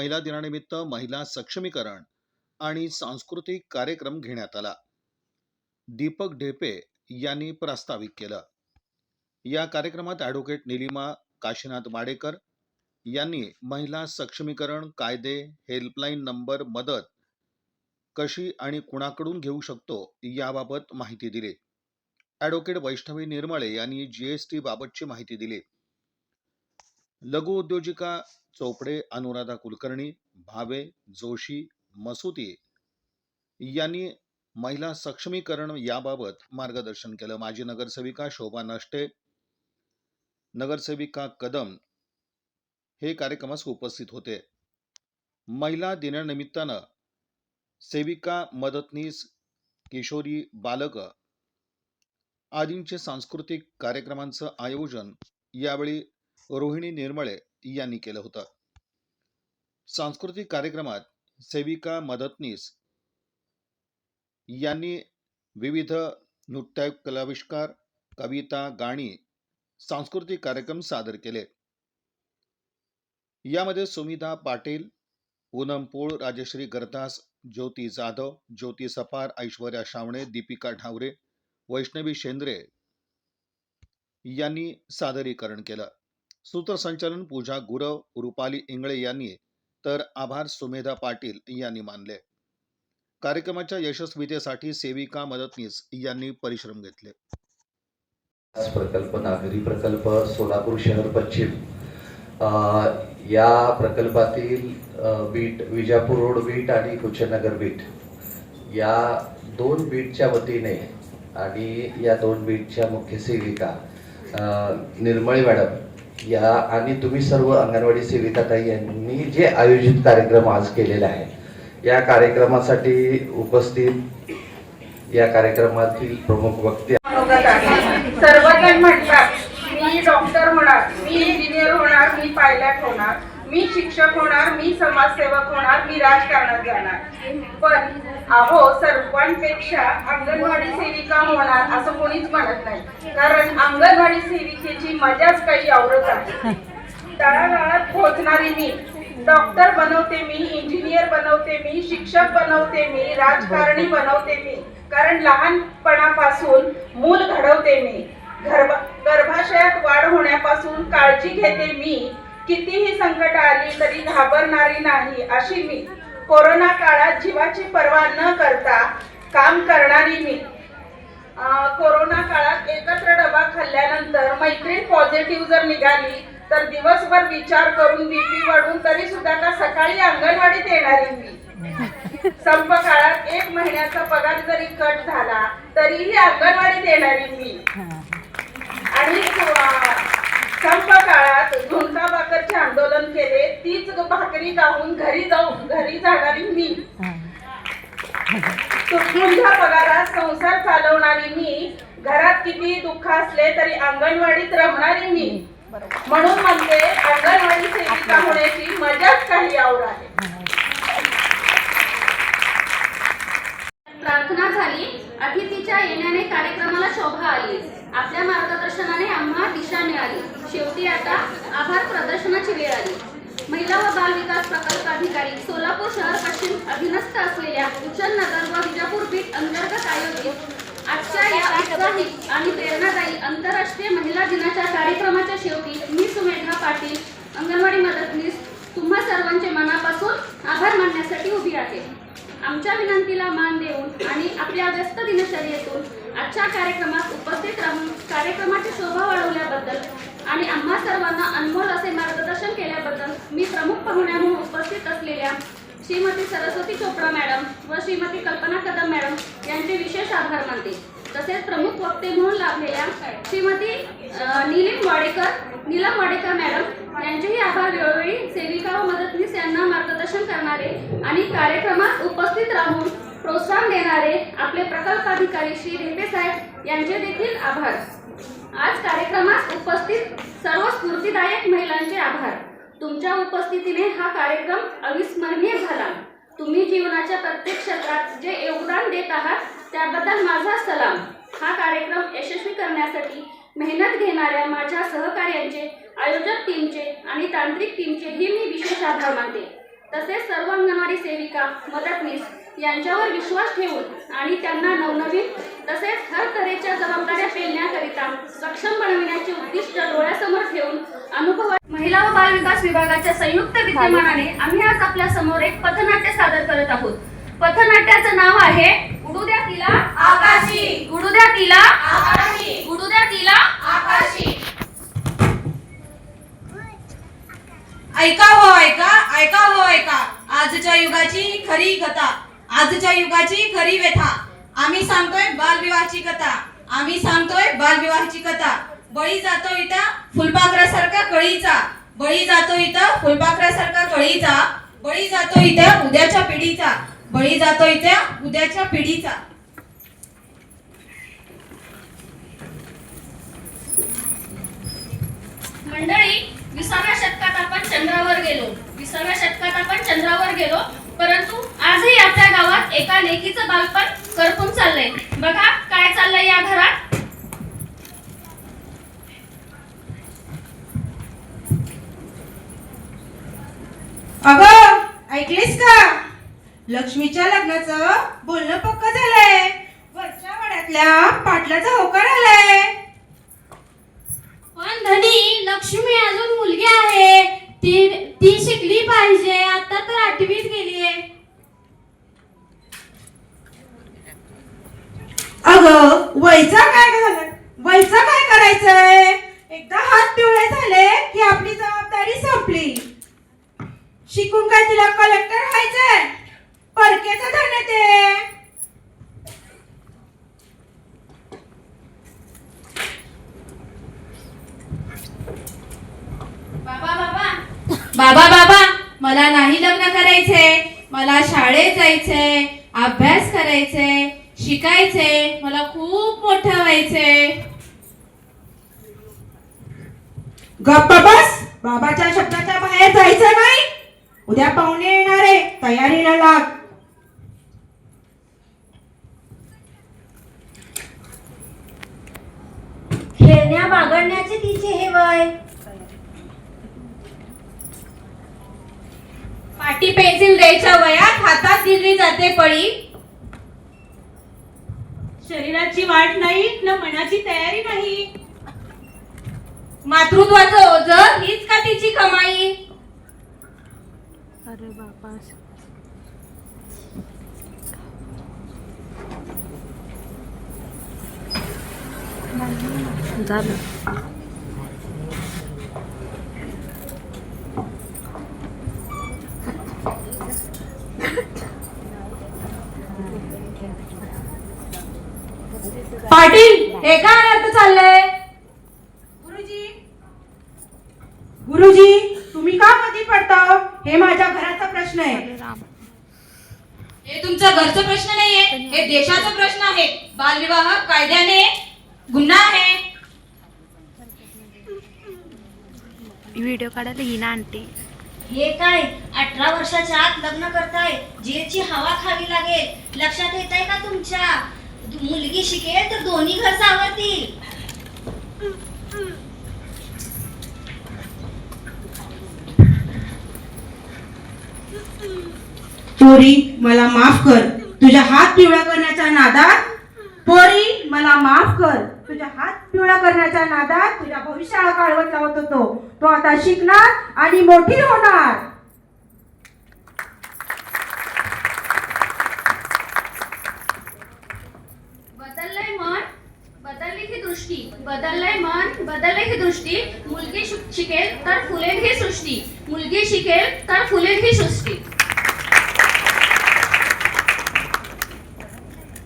महिला दिनानिमित्त महिला सक्षमीकरण आणि सांस्कृतिक कार्यक्रम घेण्यात आला. दीपक ढेपे यांनी प्रास्ताविक केलं. या कार्यक्रमात ॲडव्होकेट निलिमा काशीनाथ वाडेकर यांनी महिला सक्षमीकरण कायदे, हेल्पलाईन नंबर, मदत कशी आणि कुणाकडून घेऊ शकतो याबाबत माहिती दिली. ॲडव्होकेट वैष्णवी निर्मळे यांनी जीएसटी बाबतची माहिती दिली. लघु उद्योजिका चोपडे, अनुराधा कुलकर्णी, भावे, जोशी, मसुती यांनी महिला सक्षमीकरण याबाबत मार्गदर्शन केलं. माजी नगरसेविका शोभा नष्टे, नगरसेविका कदम हे कार्यक्रमास उपस्थित होते. महिला दिनानिमित्तानं सेविका, मदतनीस, किशोरी, बालक आदींचे सांस्कृतिक कार्यक्रमांचं आयोजन यावेळी रोहिणी निर्मळे यांनी केलं होतं. सांस्कृतिक कार्यक्रमात सेविका, मदतनीस यांनी विविध नृत्य कलाविष्कार, कविता, गाणी, सांस्कृतिक कार्यक्रम सादर केले. यामध्ये सुमिता पाटील, पूनम पोळ, राजश्री गरदास, ज्योती जाधव, ज्योती सपार, ऐश्वर्या शावणे, दीपिका ढावरे, वैष्णवी शेंद्रे यांनी सादरीकरण केलं. सूत्रसंचालन पूजा गुरव, रुपाली इंगळे यांनी तर आभार सुमेधा पाटील यांनी मानले. कार्यक्रमाच्या यशस्वीतेसाठी सेविका, मदतनीस यांनी परिश्रम घेतले. प्रकल्प नागरी प्रकल्प सोलापूर शहर पश्चिम या प्रकल्पातील बीट, विजापूर रोड बीट आणि कुचनगर बीट या दोन बीटच्या वतीने आणि या दोन बीटच्या मुख्य सेविका निर्मळे मॅडम या आणि तुम्ही सर्व अंगणवाडी सेविकाताई यांनी जे आयोजित कार्यक्रम आज केलेला आहे, या कार्यक्रमासाठी उपस्थित या कार्यक्रमातील प्रमुख वक्ते सर्वजण म्हणतात मी डॉक्टर होणार, मी इंजिनियर होणार, मी पायलट होणार, मी शिक्षक होणार, मी समाजसेवक होणार, मी राजकारणात जाणार. पण अहो, सर्वांपेक्षा अंगणवाडी सेविका होणार असं कोणीच म्हणत नाही. कारण अंगणवाडी सेविकेची मजाच काही औरच आहे. तळागाळात पोहोचणारी मी, डॉक्टर बनवते मी, इंजिनियर बनवते मी, शिक्षक बनवते मी, राजकारणी बनवते मी. कारण लहानपणापासून मूल घडवते मी, गर्भाशयात वाढ होण्यापासून काळजी घेते मी. कितीही संकट आली तरी घाबरणारी नाही अशी मी. कोरोना काळात जीवाची पर्वा न करता काम करणारी मी. कोरोना काळात एकत्र डबा खाल्ल्यानंतर मैत्रीण पॉझिटिव्ह जर निघाली तर दिवसभर विचार करून बीपी वाढून तरी सुद्धा का सकाळी अंगणवाडीत येणारी मी. संप काळात 1 महिन्याचा पगार जरी कट झाला तरीही अंगणवाडीत येणारी मी. आणि संप काळात झुणका भाकरचे आंदोलन केले, तीच भाकरी खाऊन घरी जाणारी मी. तुटपुंज्या पगारात संसार चालवणारी मी. घरात किती दुःख असले तरी अंगणवाडीत रमणारी मी. म्हणून म्हणते अंगणवाडी सेविका होण्याची मजाच काही और आहे. प्रार्थना झाली, अतिथीच्या येण्याने कार्यक्रमाला शोभा आली, आपल्या मार्गदर्शनाने आम्हा दिशा मिळाली. शेवटी आता आभार प्रदर्शनाची वेळ आली. महिला व बाल विकास प्रकल्प अधिकारी सोलापूर शहर पश्चिम अधीनस्थ असलेल्या कुचनगर व विजापूर बीट अंतर्गत आयोजित आजच्या या उत्साही आणि प्रेरणादायी आंतरराष्ट्रीय महिला दिनाच्या कार्यक्रमाच्या शेवटी मी सुमेधा पाटील, अंगणवाडी मदतनीस, तुम्हा सर्वांचे मनापासून आभार मानण्यासाठी उभी आहे. आमच्या विनंतीला मान देऊन आणि आपल्या व्यस्त दिनचर्येतून आजच्या कार्यक्रमात उपस्थित राहून कार्यक्रमाची शोभा वाढवल्याबद्दल आणि आम्हा सर्वांना अनमोल असे मार्गदर्शन केल्याबद्दल मी प्रमुख पाहुण्या म्हणून उपस्थित असलेल्या श्रीमती सरस्वती चोपडा मॅडम व श्रीमती कल्पना कदम मॅडम यांचे विशेष आभार मानते. तसेच प्रमुख वक्ते म्हणून लाभलेल्या श्रीमती नीलम वाडेकर मॅडम यांचेही आभार. वेळोवेळी सेविका व मदतनीस यांना मार्गदर्शन करणारे आणि कार्यक्रमात उपस्थित राहून प्रोत्साहन देणारे आपले प्रकल्प अधिकारी श्री ढेपे साहेब यांचे देखील आभार. आज कार्यक्रमात उपस्थित सर्व स्फूर्तिदायक महिलांचे आभार. तुमच्या उपस्थितीने हा कार्यक्रम अविस्मरणीय झाला. तुम्ही जीवनाच्या प्रत्येक क्षेत्रात जे योगदान देत आहात त्याबद्दल माझा सलाम. हा कार्यक्रम यशस्वी करण्यासाठी मेहनत घेणाऱ्या माझ्या सहकार्यांचे, आयोजक टीमचे आणि तांत्रिक टीमचेही मी विशेष आभार मानते. तसेच सर्व अंगणवाडी सेविका मदतनीस यांच्यावर विश्वास ठेवून आणि त्यांना नवनवीन तसेच हर तऱ्हेच्या जबाबदाऱ्या पेलण्याकरिता सक्षम बनविण्याचे उद्दिष्ट डोळ्यासमोर ठेवून अनुभव महिला व बाल विकास विभागाच्या संयुक्त विद्यमानाने आम्ही आज आपल्या समोर एक पथनाट्य सादर करत आहोत. पथनाट्याचं नाव आहे उडू द्या तिला आकाशी, उडू द्या तिला आकाशी, उडू द्या तिला आकाशी. ऐका हो ऐका, ऐका हो ऐका, आजच्या युगाची खरी कथा, आजच्या युगाची खरी व्यथा. आम्ही सांगतोय बालविवाहाची कथा, आम्ही सांगतोय बालविवाहाची कथा. बळी जातो इथं फुलपाखरासारखा कळीचा, बळी जातो इथं फुलपाखरासारखा कळीचा, बळी जातो इथं उद्याच्या पिढीचा, बळी जातो इथं उद्याच्या पिढीचा. मंडळी, 20व्या शतकात आपण चंद्रावर गेलो, 20व्या शतकात आपण चंद्रावर गेलो, परंतु आजही आपल्या गावात एका लेकीचं बालपण करपून चाललंय. बघा काय चाललंय या घरात. अगं ऐकलीस का, लक्ष्मीच्या लग्नाचं बोलणं पक्क झालंय. वरच्या वाड्यातल्या पाटलाचा होकार आलाय. पण धनी, लक्ष्मी अजून मुलगी आहे, ती शिकली पाहिजे. आता तर 8वीत गेलीये. अगं वयचा काय झालं, वयचा काय करायचंय. एकदा हात पिवळे झाले की आपली जबाबदारी संपली. शिकून काय तिला कलेक्टर व्हायचंय, परकेचं धन ते. बाबा बाबा, मला नाही लग्न करायचंय. मला शाळेत जायचंय, अभ्यास करायचंय, शिकायचंय. मला खूप मोठं व्हायचंय. गप्प बस, बाबाच्या शब्दाच्या बाहेर जायचं नाही. उद्या पाहुणे येणारे, तयारीला लाग. खेळण्या बागडण्याचे तिचे हे वय. पाटी पेन्सिल द्यायच्या वयात हातात दिली जाते पळी. शरीराची वाट नाही ना मनाची तयारी नाही. मातृत्वाचं ओझं हीच का तिची कमाई. अरे बाबा, झालं. पाटील, हे काय अनर्थ चाललंय. गुरुजी, गुरुजी, तुम्ही का मध्ये पडता. हे माझ्या घराचा प्रश्न आहे. हे तुमचा घरचा प्रश्न नाहीये, हे देशाचा प्रश्न आहे. बालविवाह कायद्याने गुन्हा आहे. व्हिडिओ काढायला ही ना आणते. हे काय 18 वर्षाच्या आत लग्न करताय, जेलची हवा खावी लागेल. लक्षात येत आहे का तुमच्या. मुलगी शिकेल तर दोन्ही घर सावरतील. पोरी मला माफ कर, तुझ्या हात पिवळा करण्याच्या नादात. पोरी मला माफ कर, तुझ्या हात पिवळा करण्याच्या नादात तुझ्या भविष्याला काढवत लावत होतो. तो आता शिकणार आणि मोठी होणार. बदललंय मन, बदलली ही दृष्टी. बदललंय मन, बदलली ही दृष्टी. मुलगी शिकेल तर फुलेल ही सृष्टी. मुलगी शिकेल तर फुलेल ही सृष्टी.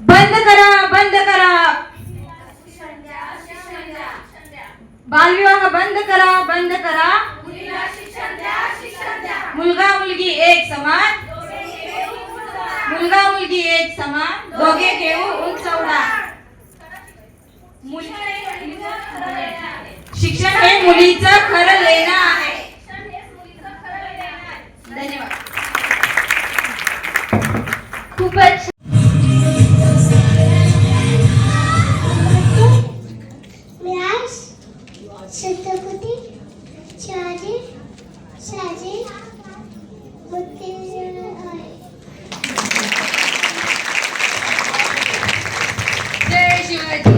बंद करा, बंद करा. बालविवाह बंद करा, बंद करा. मुलगा मुलगी एक समान, मुलगा मुलगी एक समान, दोघे घेऊन उंच उडा. शिक्षण हे मुलीचं खरं लेणं आहे. धन्यवाद. खूपच छत्रपती शहाजी जय शिवाजी.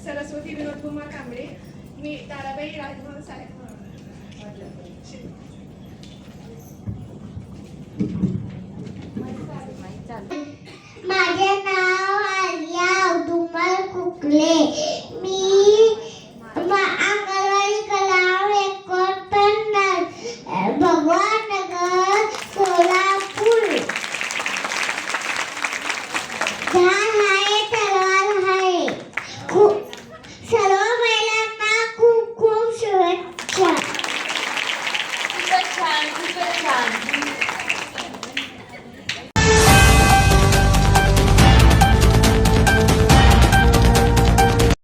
सरस्वती विनोद कुमार कांबळे. मी ताराबाई राजकुमार साहेब.